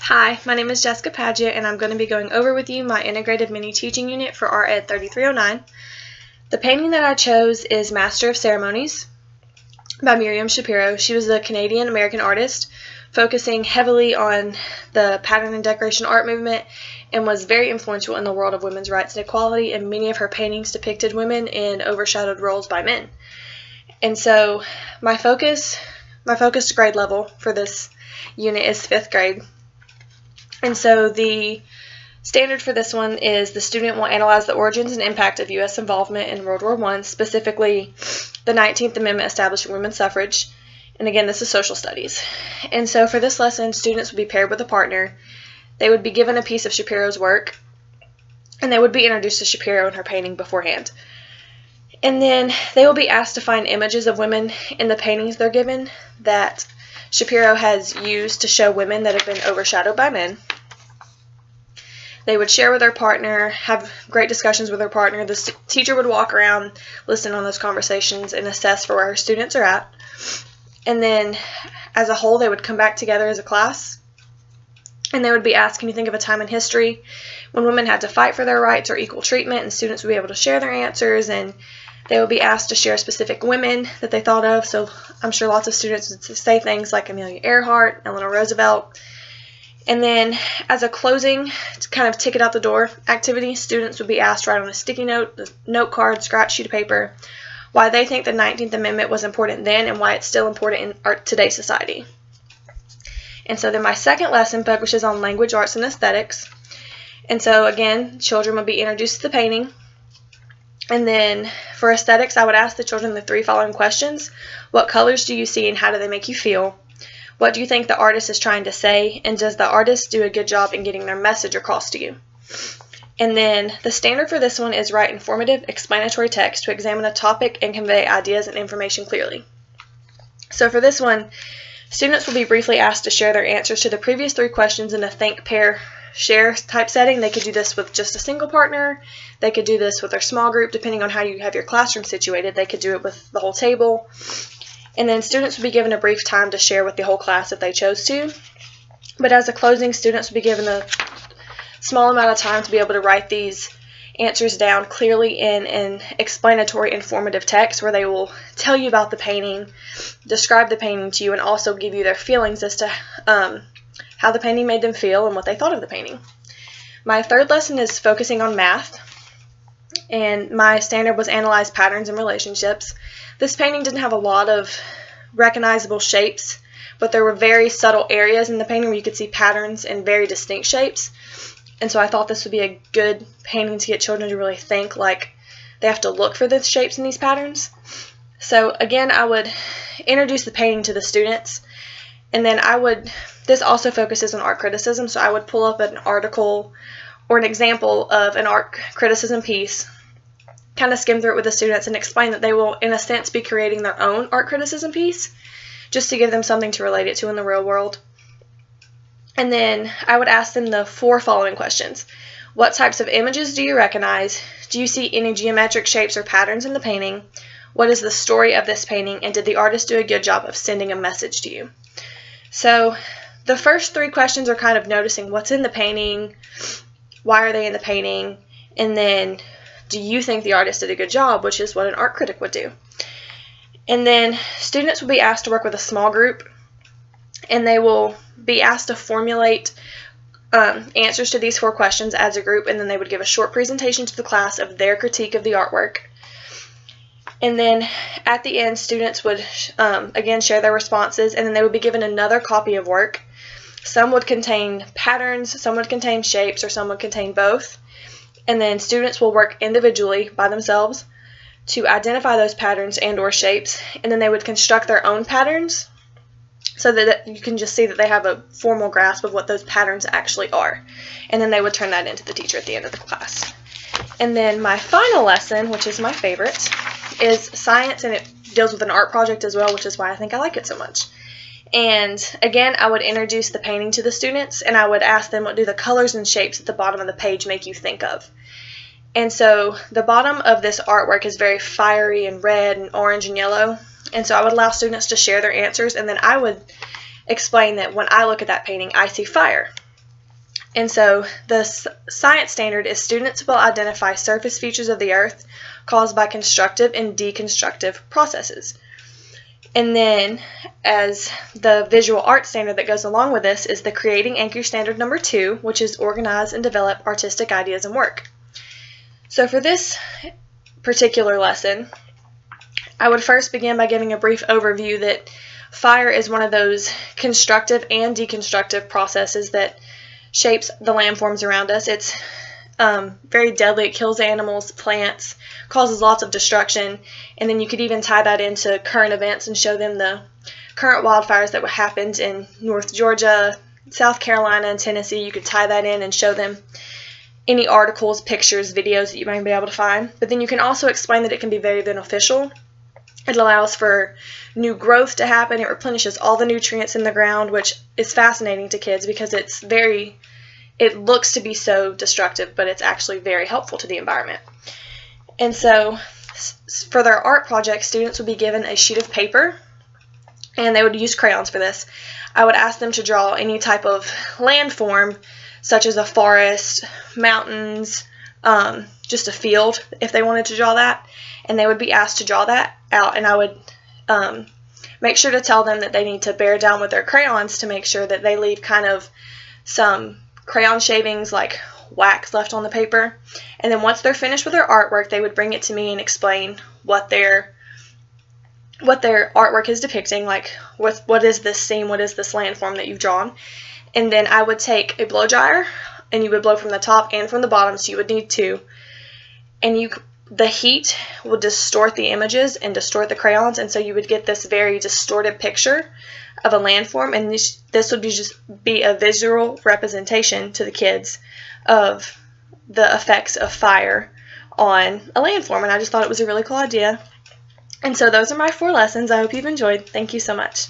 Hi, my name is Jessica Padgett, and I'm going to be going over with you my integrated mini teaching unit for ARED 3309. The painting that I chose is Master of Ceremonies by Miriam Shapiro. She was a Canadian-American artist focusing heavily on the pattern and decoration art movement and was very influential in the world of women's rights and equality, and many of her paintings depicted women in overshadowed roles by men. And so my focused grade level for this unit is 5th grade. And so the standard for this one is the student will analyze the origins and impact of U.S. involvement in World War I, specifically the 19th Amendment establishing women's suffrage. And again, this is social studies. And so for this lesson, students would be paired with a partner. They would be given a piece of Shapiro's work, and they would be introduced to Shapiro and her painting beforehand. And then they will be asked to find images of women in the paintings they're given that Shapiro has used to show women that have been overshadowed by men. They would share with their partner, have great discussions with their partner. The teacher would walk around, listen on those conversations, and assess for where her students are at. And then, as a whole, they would come back together as a class, and they would be asked, can you think of a time in history when women had to fight for their rights or equal treatment? And students would be able to share their answers, and they would be asked to share specific women that they thought of. So I'm sure lots of students would say things like Amelia Earhart, Eleanor Roosevelt. And then as a closing, to kind of ticket out the door activity, students would be asked to write on a sticky note, a note card, scratch sheet of paper, why they think the 19th Amendment was important then and why it's still important in today's society. And so then my second lesson focuses on language, arts, and aesthetics. And so again, children would be introduced to the painting. And then for aesthetics, I would ask the children the 3 following questions. What colors do you see and how do they make you feel? What do you think the artist is trying to say? And does the artist do a good job in getting their message across to you? And then the standard for this one is write informative, explanatory text to examine a topic and convey ideas and information clearly. So for this one, students will be briefly asked to share their answers to the previous 3 questions in a think, pair, share type setting. They could do this with just a single partner. They could do this with their small group, depending on how you have your classroom situated. They could do it with the whole table. And then students would be given a brief time to share with the whole class if they chose to. But as a closing, students would be given a small amount of time to be able to write these answers down clearly in an explanatory, informative text where they will tell you about the painting, describe the painting to you, and also give you their feelings as to how the painting made them feel and what they thought of the painting. My third lesson is focusing on math, and my standard was analyze patterns and relationships. This painting didn't have a lot of recognizable shapes, but there were very subtle areas in the painting where you could see patterns and very distinct shapes. And so I thought this would be a good painting to get children to really think like they have to look for the shapes in these patterns. So again, I would introduce the painting to the students, and then this also focuses on art criticism, so I would pull up an article or an example of an art criticism piece, kind of skim through it with the students and explain that they will, in a sense, be creating their own art criticism piece, just to give them something to relate it to in the real world. And then I would ask them the 4 following questions. What types of images do you recognize? Do you see any geometric shapes or patterns in the painting? What is the story of this painting? And did the artist do a good job of sending a message to you? So the first 3 questions are kind of noticing what's in the painting, why are they in the painting, and then do you think the artist did a good job, which is what an art critic would do. And then students will be asked to work with a small group, and they will be asked to formulate answers to these 4 questions as a group, and then they would give a short presentation to the class of their critique of the artwork. And then at the end, students would again share their responses, and then they would be given another copy of work. Some would contain patterns, some would contain shapes, or some would contain both. And then students will work individually by themselves to identify those patterns and or shapes, and then they would construct their own patterns so that you can just see that they have a formal grasp of what those patterns actually are. And then they would turn that into the teacher at the end of the class. And then my final lesson, which is my favorite, is science, and it deals with an art project as well, which is why I think I like it so much. And again, I would introduce the painting to the students, and I would ask them, what do the colors and shapes at the bottom of the page make you think of? And so the bottom of this artwork is very fiery and red and orange and yellow. And so I would allow students to share their answers, and then I would explain that when I look at that painting, I see fire. And so the science standard is students will identify surface features of the earth caused by constructive and deconstructive processes. And then as the visual art standard that goes along with this is the creating anchor standard number 2, which is organize and develop artistic ideas and work. So for this particular lesson, I would first begin by giving a brief overview that fire is one of those constructive and deconstructive processes that shapes the landforms around us. It's very deadly. It kills animals, plants, causes lots of destruction, and then you could even tie that into current events and show them the current wildfires that happened in North Georgia, South Carolina, and Tennessee. You could tie that in and show them any articles, pictures, videos that you might be able to find. But then you can also explain that it can be very beneficial. It allows for new growth to happen. It replenishes all the nutrients in the ground, which is fascinating to kids because it looks to be so destructive, but it's actually very helpful to the environment. And so for their art project, students would be given a sheet of paper, and they would use crayons for this. I would ask them to draw any type of landform, such as a forest, mountains, just a field, if they wanted to draw that. And they would be asked to draw that out, and I would make sure to tell them that they need to bear down with their crayons to make sure that they leave kind of some crayon shavings like wax left on the paper. And then once they're finished with their artwork, they would bring it to me and explain what their artwork is depicting, like what is this scene, what is this landform that you've drawn. And then I would take a blow dryer, and you would blow from the top and from the bottom, so you would need 2. And the heat would distort the images and distort the crayons, and so you would get this very distorted picture of a landform, and this would just be a visual representation to the kids of the effects of fire on a landform, and I just thought it was a really cool idea. And so those are my 4 lessons. I hope you've enjoyed. Thank you so much.